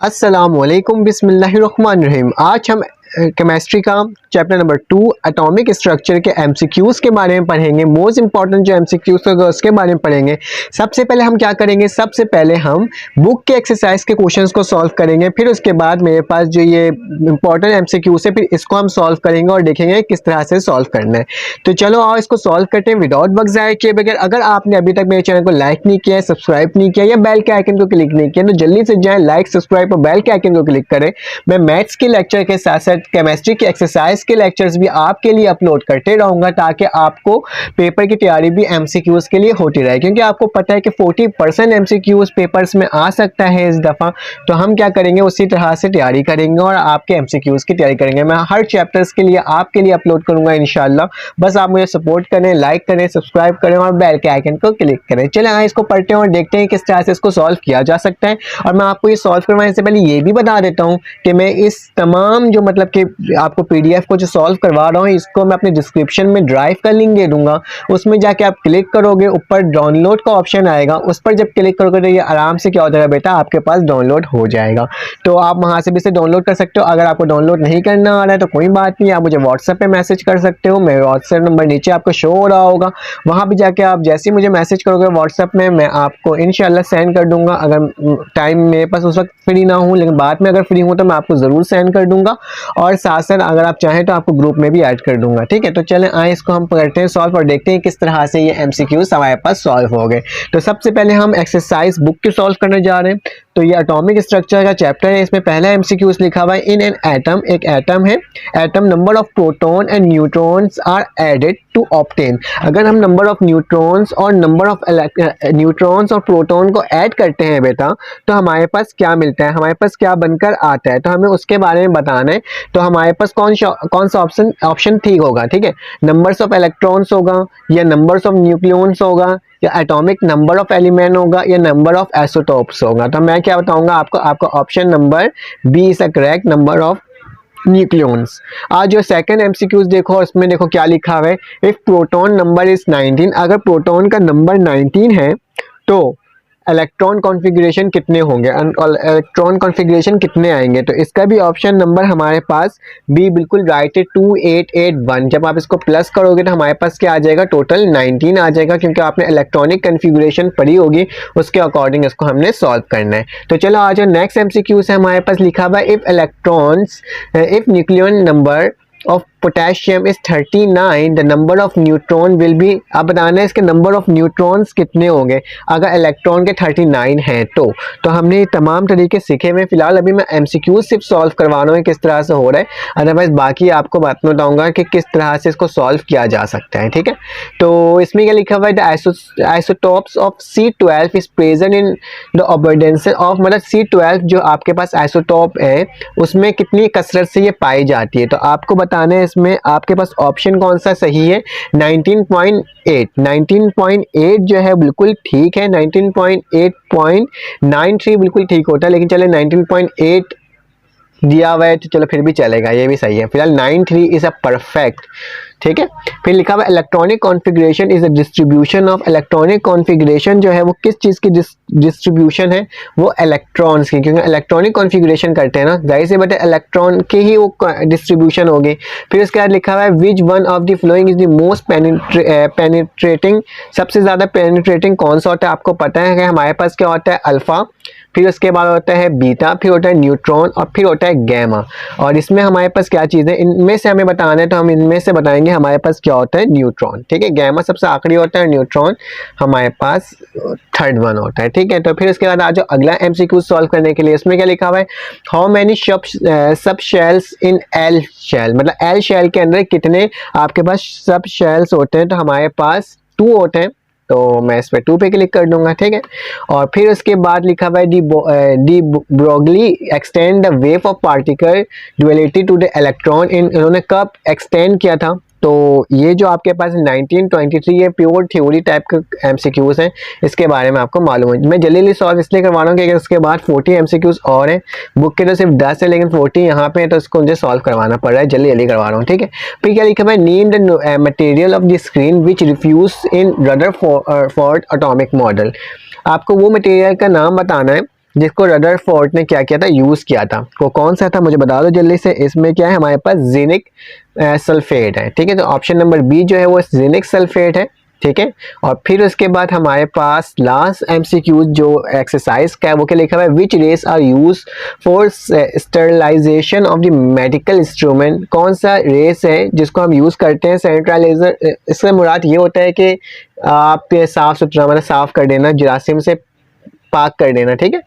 अस्सलामुअलैकुम बिस्मिल्लाहिर्रहमानिर्रहीम। आज हम केमिस्ट्री का चैप्टर नंबर 2 एटॉमिक स्ट्रक्चर के एमसीक्यूज़ के बारे में पढ़ेंगे। मोस्ट इंपॉर्टेंट जो एमसीक्यूज़ होगा उसके बारे में पढ़ेंगे। सबसे पहले हम क्या करेंगे, सबसे पहले हम बुक के एक्सरसाइज के क्वेश्चंस को सॉल्व करेंगे। फिर उसके बाद मेरे पास जो ये इंपॉर्टेंट एमसीक्यूज़ है फिर इसको हम सॉल्व करेंगे और देखेंगे किस तरह से सॉल्व करना है। तो चलो आओ इसको सॉल्व करते हैं विदाउट वक्त ज़ाया किए बगैर। अगर आपने अभी तक मेरे चैनल को लाइक नहीं किया है, सब्सक्राइब नहीं किया या बेल के आइकन को क्लिक नहीं किया तो जल्दी से जाएं, लाइक सब्सक्राइब और बेल के आइकन को क्लिक करें। मैं मैथ्स के लेक्चर के साथ साथ केमिस्ट्री के एक्सरसाइज के लेक्चर्स भी आपके लिए अपलोड करते रहूंगा ताकि आपको पेपर की तैयारी भी एमसीक्यूज के लिए होती रहे, क्योंकि आपको पता है कि 40% एमसीक्यूज पेपर्स में आ सकता है इस दफ़ा। तो हम क्या करेंगे, उसी तरह से तैयारी करेंगे और आपके एमसीक्यूज की तैयारी करेंगे। मैं हर चैप्टर्स के लिए आपके लिए अपलोड करूंगा इंशाल्लाह। बस आप मुझे सपोर्ट करें, लाइक करें, सब्सक्राइब करें और बेल के आइकन को क्लिक करें। चलें आए इसको पढ़ते हैं और देखते हैं किस तरह से इसको सॉल्व किया जा सकता है। और मैं आपको ये सॉल्व करवाने से पहले ये भी बता देता हूँ कि मैं इस तमाम जो मतलब कि आपको पीडीएफ को जो सॉल्व करवा रहा हूँ इसको मैं अपने डिस्क्रिप्शन में ड्राइव का लिंक दे दूंगा। उसमें जाके आप क्लिक करोगे, ऊपर डाउनलोड का ऑप्शन आएगा, उस पर जब क्लिक करोगे तो ये आराम से क्या हो जाएगा बेटा, आपके पास डाउनलोड हो जाएगा। तो आप वहां से भी इसे डाउनलोड कर सकते हो। अगर आपको डाउनलोड नहीं करना आ रहा है तो कोई बात नहीं, आप मुझे व्हाट्सएप पे मैसेज कर सकते हो। मेरा व्हाट्सएप नंबर नीचे आपको शो हो रहा होगा, वहां भी जाके आप जैसे ही मुझे मैसेज करोगे व्हाट्सएप में, मैं आपको इंशाल्लाह सेंड कर दूंगा। अगर टाइम मेरे पास उस वक्त फ्री ना हूँ, लेकिन बाद में अगर फ्री हूँ तो मैं आपको ज़रूर सेंड कर दूंगा। और साथ साथ अगर आप चाहें तो आपको ग्रुप में भी ऐड कर दूंगा। ठीक है, तो चलें आए इसको हम करते हैं सॉल्व और देखते हैं किस तरह से ये एमसीक्यूज हमारे पास सॉल्व हो गए। तो सबसे पहले हम एक्सरसाइज बुक के सॉल्व करने जा रहे हैं। तो ये एटॉमिक स्ट्रक्चर का चैप्टर है, इसमें पहला एमसीक्यूज लिखा हुआ है इन एन एटम, एक एटम है, atom number of proton and neutrons are added to obtain. अगर हम नंबर ऑफ न्यूट्रॉन्स और नंबर ऑफ न्यूट्रॉन्स और प्रोटॉन को ऐड करते हैं बेटा तो हमारे पास क्या मिलता है, हमारे पास क्या बनकर आता है, तो हमें उसके बारे में बताना है। तो हमारे पास कौन सा ऑप्शन ठीक होगा, ठीक है, नंबर्स ऑफ इलेक्ट्रॉन्स होगा या नंबर्स ऑफ न्यूक्लियॉन्स होगा या एटॉमिक नंबर ऑफ एलिमेंट होगा या नंबर ऑफ आइसोटोप्स होगा। तो मैं क्या बताऊंगा आपको, आपका option number B is the correct, number of nucleons. आज जो सेकंड एमसीक्यूज देखो, उसमें देखो क्या लिखा हुआ है, इफ प्रोटॉन नंबर इज 19, अगर प्रोटॉन का नंबर 19 है तो इलेक्ट्रॉन कॉन्फ़िगरेशन कितने होंगे, इलेक्ट्रॉन कॉन्फ़िगरेशन कितने आएंगे। तो इसका भी ऑप्शन नंबर हमारे पास बी बिल्कुल राइट है, 2881। जब आप इसको प्लस करोगे तो हमारे पास क्या आ जाएगा, टोटल 19 आ जाएगा, क्योंकि आपने इलेक्ट्रॉनिक कॉन्फ़िगरेशन पढ़ी होगी, उसके अकॉर्डिंग इसको हमने सॉल्व करना है। तो चलो आज जो नेक्स्ट एमसीक्यूज है हमारे पास लिखा हुआ है, if nucleon number of potassium is 39, the number of neutron will be, आप बताना है इसके नंबर ऑफ न्यूट्रॉन्स कितने होंगे अगर इलेक्ट्रॉन के 39 हैं। तो हमने ये तमाम तरीके सीखे हुए। फिलहाल अभी मैं एमसीक्यू सिर्फ सॉल्व करवा रहा हूँ किस तरह से हो रहा है, अदरवाइज बाकी आपको बात बताऊंगा कि किस तरह से इसको सॉल्व किया जा सकता है। ठीक है, तो इसमें क्या लिखा हुआ है, the isotopes of C12 is present in the abundance of, मतलब C12 जो आपके पास आइसोटोप है उसमें कितनी कसरत से ये पाई जाती है। तो आपको बताना है इसमें आपके पास ऑप्शन कौन सा सही है, 19.8 जो है बिल्कुल ठीक है, 19.8.93 बिल्कुल ठीक होता है, लेकिन चले 19.8 दिया हुआ है तो चलो फिर भी चलेगा, ये भी सही है। फिलहाल 93 इज अ परफेक्ट। ठीक है, फिर लिखा हुआ electronic configuration is a distribution of, electronic configuration जो है वो किस चीज़ की डिस्ट्रीब्यूशन है, वो इलेक्ट्रॉन्स की, क्योंकि इलेक्ट्रॉनिक कॉन्फ़िगरेशन करते हैं ना, जाहिर सी बात है इलेक्ट्रॉन की ही वो डिस्ट्रीब्यूशन होगी। फिर उसके बाद लिखा हुआ है which one of the following is the most penetrating, सबसे ज़्यादा पेनिट्रेटिंग कौन सा होता है, आपको पता है कि हमारे पास क्या होता है अल्फ़ा, फिर उसके बाद होता है बीटा, फिर होता है न्यूट्रॉन और फिर होता है गैमा। और इसमें हमारे पास क्या चीज़ है, इनमें से हमें बताना है तो हम इनमें से बताएंगे हमारे पास क्या होता है, न्यूट्रॉन। ठीक है, गैमा सबसे आखिरी होता है, न्यूट्रॉन हमारे पास थर्ड वन होता है। ठीक है, तो फिर उसके बाद आज जो अगला एमसीक्यू सॉल्व करने के लिए इसमें क्या लिखा हुआ है, how many sub shells in L shell, मतलब एल शेल के अंदर कितने आपके पास सब शेल्स होते हैं। तो हमारे पास 2 होते हैं, तो मैं इस पर 2 पे क्लिक कर दूंगा। ठीक है, और फिर उसके बाद लिखा हुआ है de Broglie extend the wave of particle duality to the electron in, इन्होंने कब एक्सटेंड किया था। तो ये जो आपके पास 1923 ये प्योर थ्योरी टाइप का एमसीक्यूज हैं, इसके बारे में आपको मालूम है। मैं जल्दी सॉल्व इसलिए करवा रहा हूँ कि उसके बाद 40 एमसीक्यूज और हैं, बुक के तो सिर्फ 10 है लेकिन 40 यहाँ पे है, तो इसको मुझे सॉल्व करवाना पड़ रहा है, जल्दी करवा रहा हूँ। ठीक है, फिर क्या लिखा है, name the material of the screen which refuge in Rutherford atomic model, आपको वो मटेरियल का नाम बताना है जिसको रदरफोर्ड ने क्या किया था, यूज़ किया था, वो कौन सा था मुझे बता दो जल्दी से। इसमें क्या है हमारे पास जिंक सल्फेट है, ठीक है। तो ऑप्शन नंबर बी जो है वो जिंक सल्फेट है, ठीक है। और फिर उसके बाद हमारे पास लास्ट एमसीक्यू जो एक्सरसाइज का है वो क्या लिखा हुआ है, which rays are use for sterilization of the medical instrument. कौन सा रेस है जिसको हम यूज़ करते हैं सैनिटाइजर, इससे मुराद ये होता है कि आप साफ़ सुथरा मतलब साफ़ कर देना, जरासीम से पाक कर देना, ठीक है।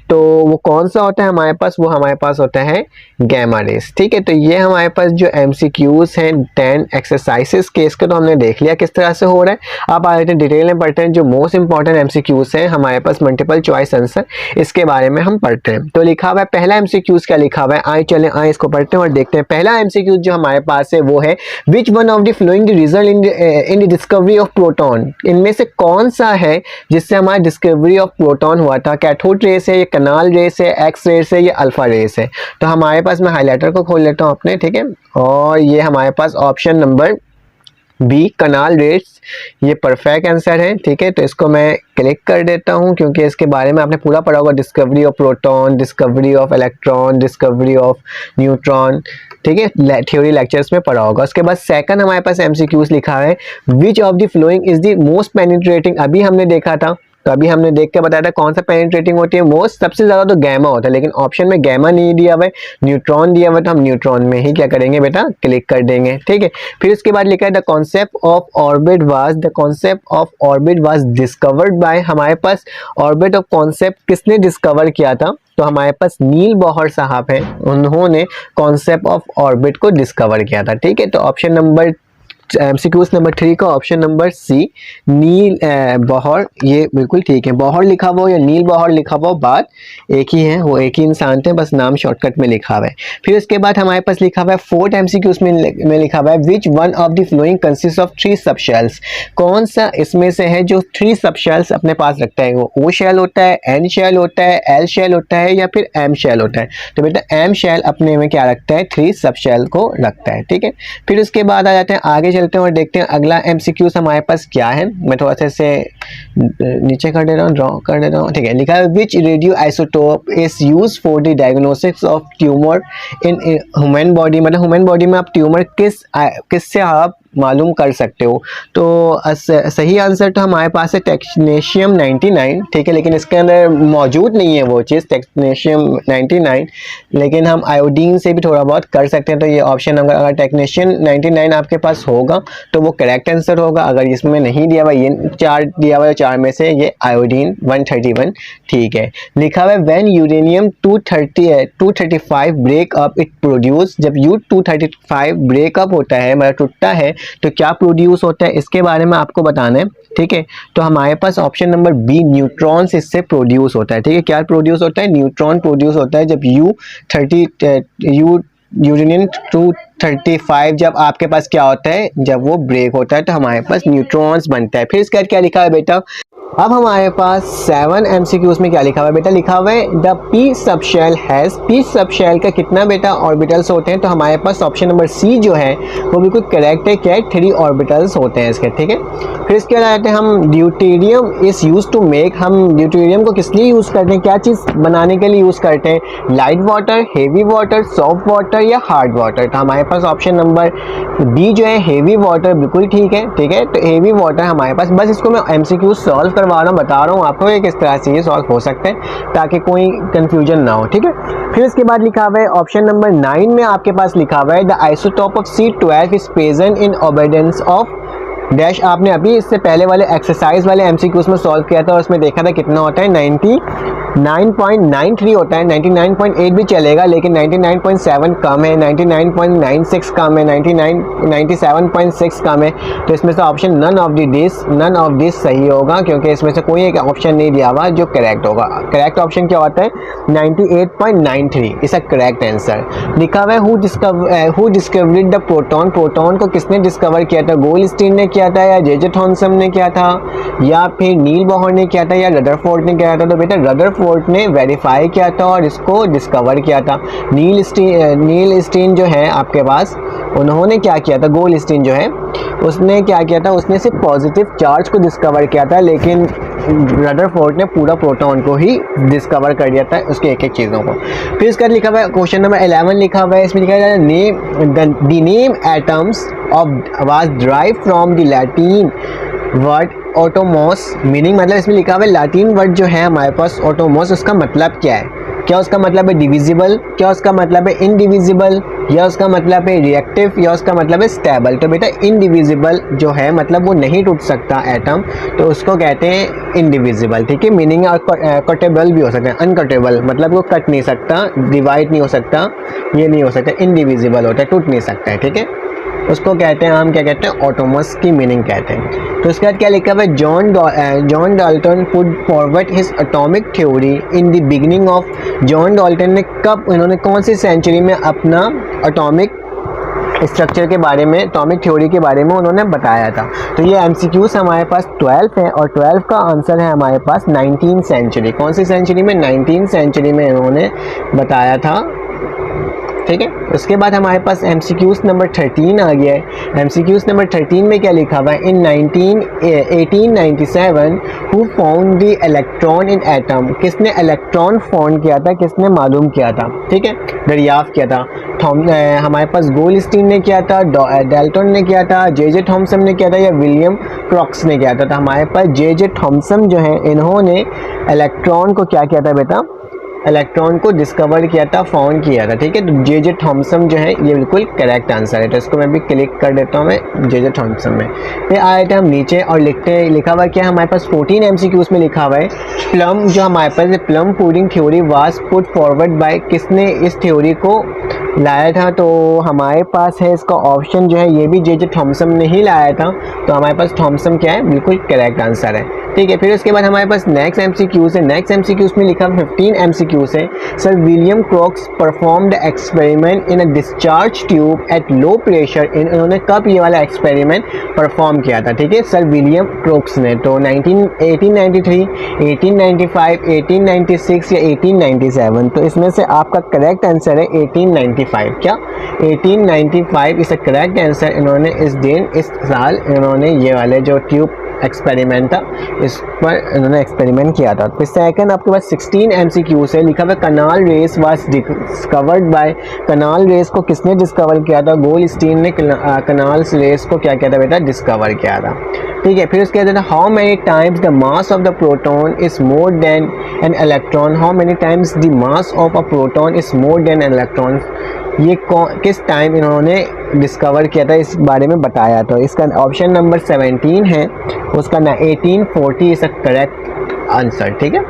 तो वो कौन सा होता है हमारे पास, वो हमारे पास होता है गैमा रेस, ठीक है। तो ये हमारे पास जो एमसीक्यूज हैं 10 एक्सरसाइजेस के, इसके तो हमने देख लिया किस तरह से हो रहा है। अब आ जाते हैं डिटेल में पढ़ते हैं जो मोस्ट इंपॉर्टेंट एमसीक्यूज हैं हमारे पास, मल्टीपल चॉइस आंसर, इसके बारे में हम पढ़ते हैं। तो लिखा हुआ है पहला एमसीक्यूज क्या लिखा हुआ है, आए चले आए इसको पढ़ते हैं और देखते हैं। पहला एमसीक्यूज जो हमारे पास है वो है, which one of the flowing result in the discovery of proton. इनमें से कौन सा है जिससे हमारा डिस्कवरी ऑफ प्रोटॉन हुआ था, कैथोड रेस है, ये कनाल रेस है, एक्स रेस है, ये अल्फा रेस है। तो हमारे पास, मैं हाइलाइटर को खोल लेता हूँ अपने, ठीक है। और ये हमारे पास ऑप्शन नंबर बी कनाल रेस, ये परफेक्ट आंसर है, ठीक है। तो इसको मैं क्लिक कर देता हूँ क्योंकि इसके बारे में आपने पूरा पढ़ा होगा, discovery of proton, discovery of electron, discovery of neutron, ठीक है, थ्योरी लेक्चर्स में पढ़ा होगा। उसके बाद सेकंड हमारे पास एमसीक्यूज लिखा है, which of the following is the most penetrating. अभी हमने देखा था, तो अभी हमने देख के बताया था कौन सा पेनिट्रेटिंग होती है, मोस्ट सबसे ज्यादा तो गैमा होता है, लेकिन ऑप्शन में गैमा नहीं दिया हुआ है, न्यूट्रॉन दिया हुआ है, तो हम न्यूट्रॉन में ही क्या करेंगे बेटा, क्लिक कर देंगे, ठीक है। फिर उसके बाद लिखा है the concept of orbit was discovered bye, हमारे पास ऑर्बिट ऑफ कॉन्सेप्ट किसने डिस्कवर किया था, तो हमारे पास नील बॉहर साहब हैं, उन्होंने कॉन्सेप्ट ऑफ ऑर्बिट को डिस्कवर किया था, ठीक है। तो ऑप्शन नंबर एमसीक्यूज नंबर 3 का ऑप्शन नंबर सी नील बॉहर, ये बिल्कुल ठीक है। बॉहर लिखा हुआ या नील बॉहर लिखा हुआ बात एक ही है, वो एक ही इंसान थे, बस नाम शॉर्टकट में लिखा हुआ है। फिर उसके बाद हमारे पास लिखा हुआ है फोर्थ एमसीक्यूज में लिखा हुआ है, which one of the flowing consist of 3 subshells. कौन सा इसमें से है जो 3 सबशेल्स अपने पास रखता है, वो ओ शेल होता है, एन शेल होता है, एल शेल होता है या फिर एम शेल होता है। तो बेटा एम शेल अपने में क्या रखता है, 3 सबशेल को रखता है, ठीक है। फिर उसके बाद आ जाते हैं आगे चलते हैं और देखते हैं अगला एमसीक्यूज हमारे पास क्या है। मैं थोड़ा सा इसे नीचे कर दे रहा हूँ, ड्रॉ कर दे रहा हूँ, ठीक है। लिखा है which radio isotope is use for the diagnosis of tumour in human body. मतलब ह्यूमन बॉडी में आप ट्यूमर किससे आप मालूम कर सकते हो। तो सही आंसर तो हमारे पास है टेक्नीशियम 99, ठीक है, लेकिन इसके अंदर मौजूद नहीं है वो चीज़ टेक्नीशियम 99, लेकिन हम आयोडीन से भी थोड़ा बहुत कर सकते हैं। तो ये ऑप्शन नंबर, अगर टेक्नीशियम 99 आपके पास होगा तो वो करेक्ट आंसर होगा। अगर इसमें नहीं दिया हुआ, ये 4 दिया हुआ है, 4 में से ये आयोडीन 131 ठीक है। लिखा हुआ है when uranium 235 break up it produce. जब U-235 ब्रेकअप होता है, मतलब टूटता है, तो क्या प्रोड्यूस होता है, इसके बारे में आपको बताना है, ठीक है। तो हमारे पास ऑप्शन नंबर बी न्यूट्रॉन्स इससे प्रोड्यूस होता है, ठीक है। क्या प्रोड्यूस होता है, न्यूट्रॉन प्रोड्यूस होता है जब यूरेनियम 235 जब आपके पास क्या होता है, जब वो ब्रेक होता है तो हमारे पास न्यूट्रॉन्स बनता है। फिर इसके बाद क्या लिखा है बेटा, अब हमारे पास 7 एमसीक्यूज में क्या लिखा हुआ है बेटा, लिखा हुआ है the P subshell has, P subshell का कितना बेटा ऑर्बिटल्स होते हैं। तो हमारे पास ऑप्शन नंबर सी जो है वो बिल्कुल करेक्ट है, क्या है, 3 ऑर्बिटल्स होते हैं इसके, ठीक है। फिर इसके बाद आते हैं हम deuterium is use to make, हम ड्यूटेरियम को किस लिए यूज़ करते हैं, क्या चीज़ बनाने के लिए यूज़ करते हैं, light water, heavy water, soft water या हार्ड वाटर। तो हमारे पास ऑप्शन नंबर बी जो है हेवी वाटर बिल्कुल ठीक है, ठीक है। तो हेवी वाटर हमारे पास, बस इसको मैं एमसीक्यू सॉल्व करवा रहा हूँ, बता रहा हूँ आपको ये किस तरह से ये सॉल्व हो सकते हैं ताकि कोई कंफ्यूजन ना हो, ठीक है। फिर इसके बाद लिखा हुआ है ऑप्शन नंबर 9 में आपके पास लिखा हुआ है the isotope of C12 is present in abundance of dash. आपने अभी इससे पहले वाले एक्सरसाइज वाले एमसीक्यूज में सॉल्व किया था और उसमें देखा था कितना होता है, 99.93 होता है, 99.8 भी चलेगा, लेकिन 99.7 कम है, 99.96 कम है, 97.6 कम है। तो इसमें से ऑप्शन नन ऑफ दिस सही होगा, क्योंकि इसमें से कोई एक ऑप्शन नहीं दिया हुआ जो करेक्ट होगा। करेक्ट ऑप्शन क्या होता है, 98.93 इसका करेक्ट आंसर। लिखा हुआ है who discovered the proton, proton को किसने डिस्कवर किया था, गोल्डस्टीन ने किया था या जे थॉमसन ने किया था या फिर नील बॉहर ने किया था या रदरफोर्ड ने किया था। तो बेटा रदरफोर्ड ने वेरीफाई किया था और इसको डिस्कवर किया था। नील स्टीन जो है आपके पास, उन्होंने क्या किया था, गोल्डस्टीन जो है उसने क्या किया था, उसने सिर्फ पॉजिटिव चार्ज को डिस्कवर किया था, लेकिन रदरफोर्ड ने पूरा प्रोटॉन को ही डिस्कवर कर दिया था, उसके एक एक चीज़ों को। फिर उसके बाद लिखा हुआ है क्वेश्चन नंबर 11 लिखा हुआ है, इसमें लिखा है the name atoms of was drive from the Latin word ऑटोमोस, meaning मतलब इसमें लिखा हुआ है लैटिन वर्ड जो है हमारे पास ऑटोमोस, उसका मतलब क्या है? क्या उसका मतलब है डिविजिबल, क्या उसका मतलब है इनडिविजिबल, या उसका मतलब है रिएक्टिव, या उसका मतलब है स्टेबल? तो बेटा इनडिविजिबल जो है मतलब वो नहीं टूट सकता एटम, तो उसको कहते हैं इनडिविजिबल, ठीक है। मीनिंग कटेबल भी हो सकता है, अनकटेबल मतलब वो कट नहीं सकता, डिवाइड नहीं हो सकता, ये नहीं हो सकता, इनडिविजिबल होता है, टूट नहीं सकता है, ठीक है। उसको कहते हैं हम क्या कहते हैं? ऑटोमस की मीनिंग कहते हैं। तो उसके बाद क्या लिखा हुआ है? John Dalton put forward his atomic theory in the beginning of. John Dalton ने कब, इन्होंने कौन सी सेंचुरी में अपना एटॉमिक स्ट्रक्चर के बारे में, एटॉमिक थ्योरी के बारे में उन्होंने बताया था? तो ये एमसीक्यूज हमारे पास 12 है और 12 का आंसर है हमारे पास 19 सेंचुरी। कौन सी सेंचुरी में? 19 सेंचुरी में इन्होंने बताया था, ठीक है। उसके बाद हमारे पास एमसीक्यूज नंबर 13 आ गया है। एमसीक्यूज नंबर 13 में क्या लिखा हुआ है? इन 1897 who found the electron in atom, किसने इलेक्ट्रॉन फाउंड किया था, किसने मालूम किया था, ठीक है, दरियाफ्त किया था? हमारे पास गोल्डस्टीन ने किया था, डाल्टन ने किया था, जे थॉमसन ने किया था, या विलियम क्रॉक्स ने किया था? तो हमारे पास जे थॉमसन जो है इन्होंने इलेक्ट्रॉन को क्या किया था बेटा? इलेक्ट्रॉन को डिस्कवर किया था, फाउंड किया था, ठीक है। तो जे थॉमसन जो है ये बिल्कुल करेक्ट आंसर है। तो इसको मैं भी क्लिक कर देता हूँ मैं जे थॉमसन में। फिर आए थे हम नीचे और लिखा हुआ क्या हमारे पास 14 एमसीक्यूज में लिखा हुआ है प्लम, जो हमारे पास plum pudding theory was put forward by, किसने इस थ्योरी को लाया था? तो हमारे पास है इसका ऑप्शन जो है ये भी जे थॉमसन ने ही लाया था। तो हमारे पास थॉमसन क्या है? बिल्कुल करेक्ट आंसर है, ठीक है। फिर उसके बाद हमारे पास नेक्स्ट एमसीक्यूज है। नेक्स्ट एमसीक्यूज में लिखा 15 एमसीक्यूज है। Sir William Crocs performed experiment in a discharge tube at low pressure, इन्होंने कब ये वाला एक्सपेरिमेंट परफॉर्म किया था? ठीक है, सर विलियम क्रॉक्स ने। तो 1893, 1895, 1896 या 1897? तो इसमें से आपका करेक्ट आंसर है 1895। क्या 1895 इस करेक्ट आंसर? इन्होंने इस दिन, इस साल इन्होंने ये वाले जो ट्यूब एक्सपेरिमेंट था इस पर इन्होंने एक्सपेरिमेंट किया था। फिर सेकंड आपके पास 16 एमसीक्यू से लिखा हुआ canal rays was discovered by, canal rays को किसने डिस्कवर किया था? गोल्डस्टीन ने कनाल रेस को क्या किया था बेटा? डिस्कवर किया था, ठीक है। फिर उसके बाद how many times the mass of the proton is more than an electron, how many times the mass of a proton is more than an electron, ये किस टाइम इन्होंने डिस्कवर किया था, इस बारे में बताया। तो इसका ऑप्शन नंबर 17 है, उसका ना 1840 इज अ करेक्ट आंसर, ठीक है।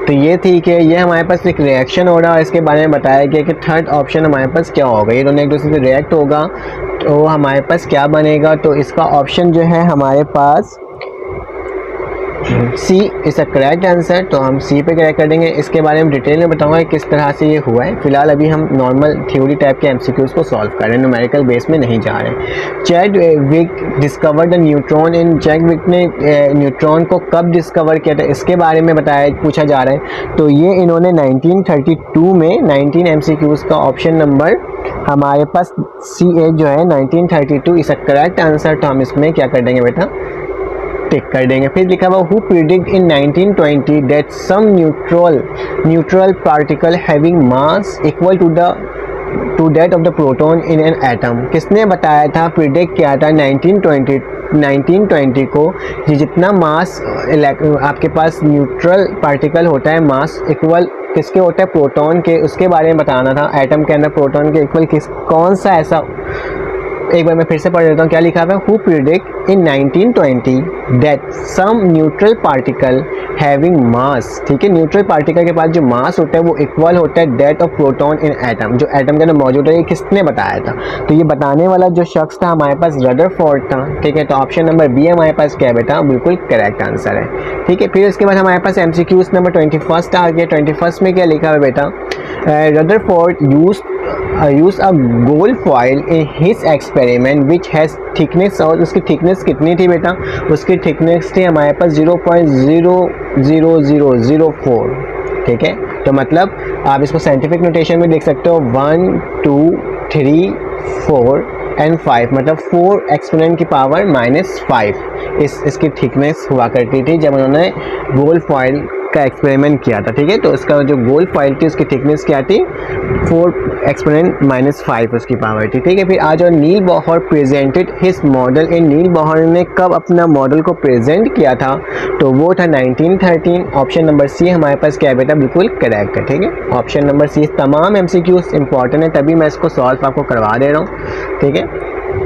तो ये ठीक है, ये हमारे पास एक रिएक्शन हो रहा है, इसके बारे में बताया गया कि थर्ड ऑप्शन हमारे पास क्या होगा, ये दोनों एक दूसरे से रिएक्ट होगा तो हमारे पास क्या बनेगा? तो इसका ऑप्शन जो है हमारे पास सी इज़ अ करेक्ट आंसर। तो हम सी पे करेक्ट कर देंगे। इसके बारे में डिटेल में बताऊंगा किस तरह से ये हुआ है। फिलहाल अभी हम नॉर्मल थ्योरी टाइप के एमसीक्यूज को सॉल्व कर रहे हैं, न्यूमेरिकल बेस में नहीं जा रहे। Chadwick discovered the neutron in, Chadwick ने न्यूट्रॉन को कब डिस्कवर किया था, इसके बारे में पूछा जा रहा है। तो ये इन्होंने 1932 में 19 एमसीक्यूज का ऑप्शन नंबर हमारे पास सी ए जो है 1932 इज़ अ करेक्ट आंसर। तो हम इसमें क्या कर देंगे बेटा? टिक कर देंगे। फिर लिखा हुआ who predict in 1920 that some neutral particle having mass equal to that of the proton in an atom, किसने बताया था, प्रिडिक्ट किया था 1920 को कि जितना मास आपके पास न्यूट्रल पार्टिकल होता है मास इक्वल किसके होता है? प्रोटॉन के, उसके बारे में बताना था। एटम के अंदर प्रोटॉन के इक्वल कौन सा ऐसा, एक बार मैं फिर से पढ़ देता हूँ क्या लिखा हुआ है। Who predict in 1920 that some neutral particle having mass, ठीक है, न्यूट्रल पार्टिकल के पास जो मास होता है वो इक्वल होता है that of proton in atom, जो एटम के अंदर मौजूद है। ये किसने बताया था? तो ये बताने वाला जो शख्स था हमारे पास रदरफोर्ड था, ठीक है। तो ऑप्शन नंबर बी हमारे पास क्या है बेटा? बिल्कुल करेक्ट आंसर है, ठीक है। फिर उसके बाद हमारे पास एमसीक्यूज नंबर 21 आ गया। 21 में क्या लिखा है बेटा? Rutherford use a gold foil in his experiment which has thickness, और उसकी थिकनेस कितनी थी बेटा? उसकी थिकनेस थी हमारे पास 0.00004, ठीक है। तो मतलब आप इसको साइंटिफिक नोटेशन में देख सकते हो 1 2 3 4 एंड 5 मतलब 4 एक्सपोनेंट की पावर -5 इसकी थिकनेस हुआ करती थी जब उन्होंने गोल्ड फॉइल का एक्सपेरिमेंट किया था। ठीक है, तो उसका जो गोल्ड फॉइल थी उसकी थिकनेस क्या थी, 4 एक्सपोनेंट -5 उसकी पावर थी। ठीक है, फिर आज और नील बॉहर प्रेजेंटेड हिज मॉडल इन, नील बॉहर ने कब अपना मॉडल को प्रेजेंट किया था, तो वो था 1913। ऑप्शन नंबर सी हमारे पास क्या है बेटा, बिल्कुल करेक्ट है। ठीक है, ऑप्शन नंबर सी। तमाम MCQs इंपॉर्टेंट है तभी मैं इसको सॉल्व आपको करवा दे रहा हूँ। ठीक है,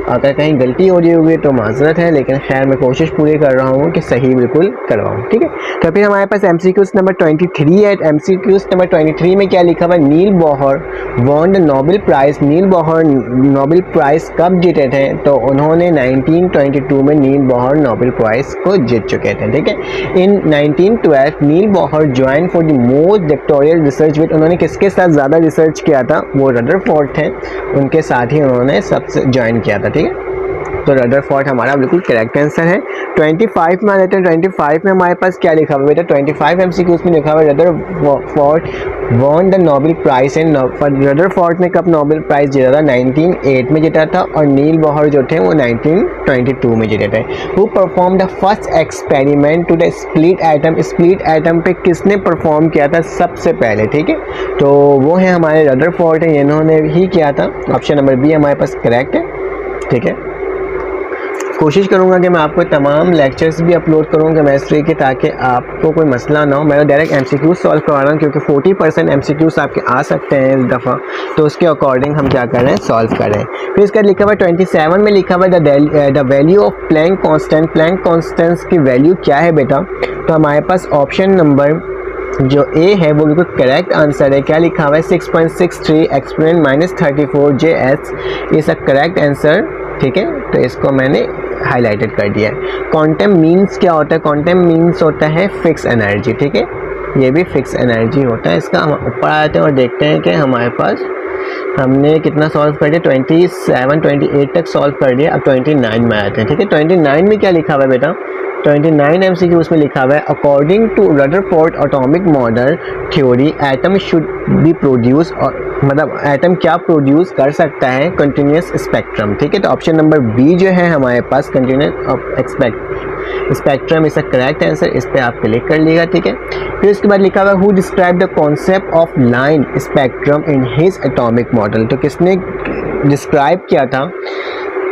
अगर कहीं गलती हो रही होगी तो माजरत है, लेकिन खैर मैं कोशिश पूरी कर रहा हूँ कि सही बिल्कुल करवाऊँ। ठीक है, तो फिर हमारे पास MCQs नंबर 23 है। MCQs नंबर 23 में क्या लिखा हुआ, Niels Bohr won the Nobel prize, Niels Bohr Nobel prize कब जीते थे, तो उन्होंने 1922 में नील बॉहर नोबेल प्राइज को जीत चुके थे। ठीक है, in 1912 Niels Bohr join for the most doctoral research with, उन्होंने किसके साथ ज़्यादा रिसर्च किया था, वो रदरफोर्ड थे, उनके साथ ही उन्होंने सबसे ज्वाइन किया था। ठीक है, तो रदरफोर्ड हमारा बिल्कुल करेक्ट आंसर है। 25 में आ जाते हैं। 25 में हमारे पास क्या लिखा हुआ बेटा, 25 MCQs में लिखा हुआ है Rutherford won the Nobel prize and, Rutherford ने कब नोबेल प्राइज जीता था, 1908 में जीता था, और नील बॉहर जो थे वो 1922 में जीते थे। Who perform the first experiment to the split atom, split atom पे किसने परफॉर्म किया था सबसे पहले। ठीक है, तो वो है हमारे रदरफोर्ड है, इन्होंने ही किया था। ऑप्शन नंबर बी हमारे पास करेक्ट है। ठीक है, कोशिश करूंगा कि मैं आपको तमाम लेक्चर्स भी अपलोड करूँ केमिस्ट्री के, ताकि आपको कोई मसला ना हो। मैं डायरेक्ट MCQs सॉल्व करवा रहा हूँ क्योंकि 40% MCQs आपके आ सकते हैं इस दफ़ा, तो उसके अकॉर्डिंग हम क्या कर रहे हैं, सॉल्व कर रहे हैं। फिर इसका लिखा हुआ 27 में लिखा हुआ the value of Planck constant, Planck constant की वैल्यू क्या है बेटा, तो हमारे पास ऑप्शन नंबर जो ए है वो बिल्कुल करेक्ट आंसर है। क्या लिखा हुआ है, 6.63 exponent -34 JS is a correct answer. ठीक है, तो इसको मैंने हाईलाइटेड कर दिया है। क्वांटम मीन्स क्या होता है, क्वांटम मीन्स होता है फिक्स एनर्जी। ठीक है, ये भी फिक्स एनर्जी होता है। इसका हम ऊपर आते हैं और देखते हैं कि हमारे पास हमने कितना सॉल्व कर दिया, 27 28 तक सॉल्व कर दिया। अब 29 में आते हैं। ठीक है, 29 में क्या लिखा हुआ है बेटा, 29 MCQs में लिखा हुआ है according to Rutherford atomic model theory atom should be produce, और मतलब एटम क्या प्रोड्यूस कर सकता है, कंटिन्यूस स्पेक्ट्रम। ठीक है, तो ऑप्शन नंबर बी जो है हमारे पास continuous spectrum is a correct answer, इस पर आप क्लिक कर लीजिएगा। ठीक है, फिर उसके बाद लिखा हुआ who describe the concept of line spectrum in his atomic model, तो किसने डिस्क्राइब किया था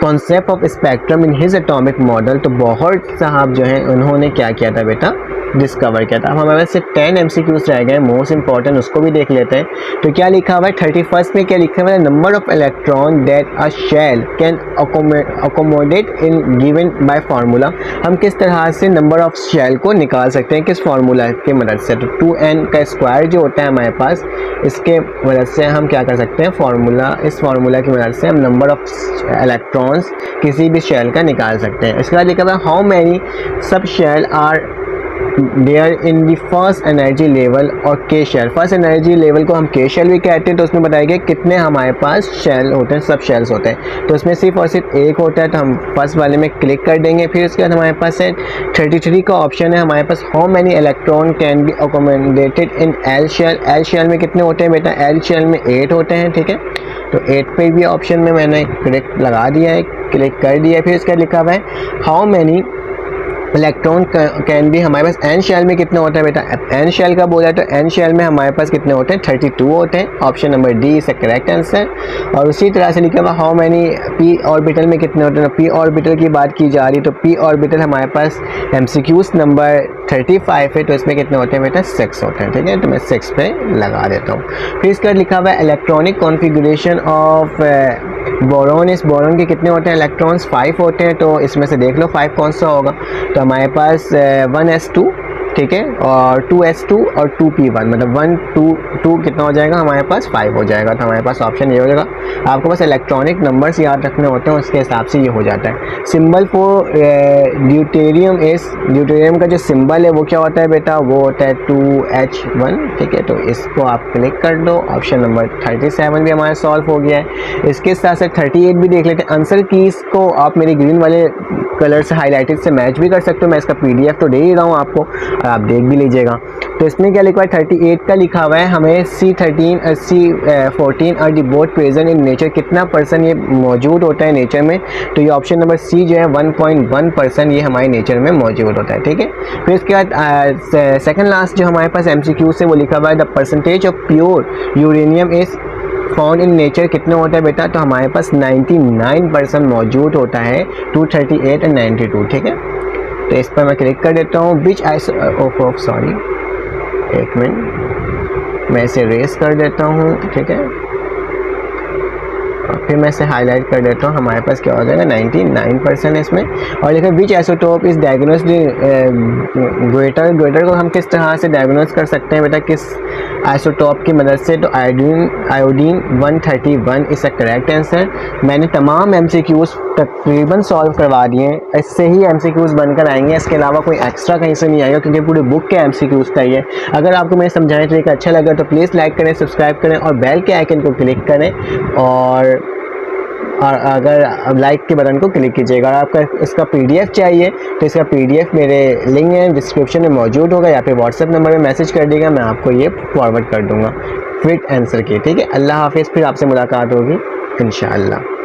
concept of spectrum in his atomic model, तो बॉहर साहब जो हैं उन्होंने क्या किया था बेटा, डिस्कवर किया था। अब हमारे पास सिर्फ 10 MCQs रह गए, मोस्ट इंपॉर्टेंट उसको भी देख लेते हैं। तो क्या लिखा हुआ है 31 में, क्या लिखा हुआ है, number of electron that a shell can accommodate in given by formula, हम किस तरह से नंबर ऑफ शेल को निकाल सकते हैं, किस फार्मूला की मदद से, तो 2n का स्क्वायर जो होता है हमारे पास, इसके मदद से हम क्या कर सकते हैं, फार्मूला, इस फार्मूला की मदद से हम नंबर ऑफ इलेक्ट्रॉन्स किसी भी शेल का निकाल सकते हैं। इसके बाद लिखा हुआ है how many sub shell are there in the first energy level और K shell, first energy level को हम के शेल भी कहते हैं, तो उसमें बताया गया कितने हमारे पास शेल होते हैं, सब शेल्स होते हैं, तो उसमें सिर्फ और सिर्फ एक होता है, तो हम फर्स्ट वाले में क्लिक कर देंगे। फिर उसके बाद हमारे पास है 33 का ऑप्शन है हमारे पास, how many electron can be accommodated in L shell, L shell में कितने होते हैं बेटा, एल शेल में 8 होते हैं। ठीक है, तो 8 पे भी ऑप्शन में मैंने क्लिक लगा दिया है, क्लिक कर दिया। फिर उसका लिखा हुआ है हाउ मैनी इलेक्ट्रॉन कैन भी, हमारे पास एन शेल में कितने होते हैं बेटा, एन शेल का बोला तो एन शेल में हमारे पास कितने होते हैं, 32 होते हैं। Option number D is correct answer. और उसी तरह से लिखा हुआ हाउ मैनी पी ऑर्बिटल में कितने होते हैं, पी ऑर्बिटल की बात की जा रही, तो पी ऑर्बिटल हमारे पास MCQs नंबर 35 है, तो इसमें कितने होते हैं बेटा, 6 होते हैं। ठीक है, तो मैं 6 पे लगा देता हूँ। फिर इसका लिखा हुआ है इलेक्ट्रॉनिक कॉन्फ़िगरेशन ऑफ बोरॉन, इस बोरॉन के कितने होते हैं इलेक्ट्रॉन्स, 5 होते हैं, तो इसमें से देख लो 5 कौन सा होगा, तो हमारे पास 1s2, ठीक है, और 2s2 और 2p1, मतलब 1 2 कितना हो जाएगा हमारे पास, 5 हो जाएगा। तो हमारे पास ऑप्शन ये हो जाएगा। आपको बस इलेक्ट्रॉनिक नंबर्स याद रखने होते हैं, उसके हिसाब से ये हो जाता है। सिंबल फॉर ड्यूटेरियम इस, ड्यूटेरियम का जो सिंबल है वो क्या होता है बेटा, वो होता है 2H1। ठीक है, तो इसको आप क्लिक कर दो। ऑप्शन नंबर 37 भी हमारा सॉल्व हो गया है। इसके साथ साथ 38 भी देख लेते हैं। आंसर कीज को आप मेरे ग्रीन वाले कलर से हाईलाइटेड से मैच भी कर सकते हो, मैं इसका PDF तो दे ही रहा हूँ आपको। और आप देख भी लीजिएगा। तो इसमें क्या लिखा है 38 का लिखा हुआ है हमें C14 और दी बोथ प्रेजेंट इन नेचर, कितना परसेंट ये मौजूद होता है नेचर में। तो ये ऑप्शन नंबर सी जो है 1.1% ये हमारे नेचर में मौजूद होता है, ठीक है। फिर इसके बाद सेकंड लास्ट जो हमारे पास MCQ से वो लिखा हुआ है the percentage of pure uranium is found in nature, कितना होता है बेटा, तो हमारे पास 99% मौजूद होता है 238 और 92, ठीक है। तो इस पर मैं क्लिक कर देता हूँ विच सॉरी एक मिनट, मैं इसे रेस कर देता हूँ, ठीक है। फिर मैं इसे हाईलाइट कर देता हूँ, हमारे पास क्या हो जाएगा 99% है इसमें। और देखो विच आइसोटोप इज डायग्नोस्ड ग्रेटर को हम किस तरह से डायग्नोस कर सकते हैं बेटा, किस आइसोटोप की मदद से, तो iodine 131 is a correct answer. मैंने तमाम MCQs तकरीबन सॉल्व करवा दिए हैं, इससे ही MCQs बनकर आएंगे, इसके अलावा कोई एक्स्ट्रा कहीं से नहीं आएगा क्योंकि पूरी बुक के MCQs का ही है। अगर आपको मैंने समझाने तरीका अच्छा लगा तो प्लीज़ लाइक करें, सब्सक्राइब करें और बेल के आइकन को क्लिक करें, और अगर लाइक के बटन को क्लिक कीजिएगा। और आपका इसका PDF चाहिए तो इसका PDF मेरे लिंक है डिस्क्रिप्शन में मौजूद होगा, या फिर व्हाट्सएप नंबर में मैसेज कर देगा, मैं आपको ये फॉरवर्ड कर दूंगा फिट आंसर के, ठीक है। अल्लाह हाफिज़, फिर आपसे मुलाकात होगी इंशाअल्लाह।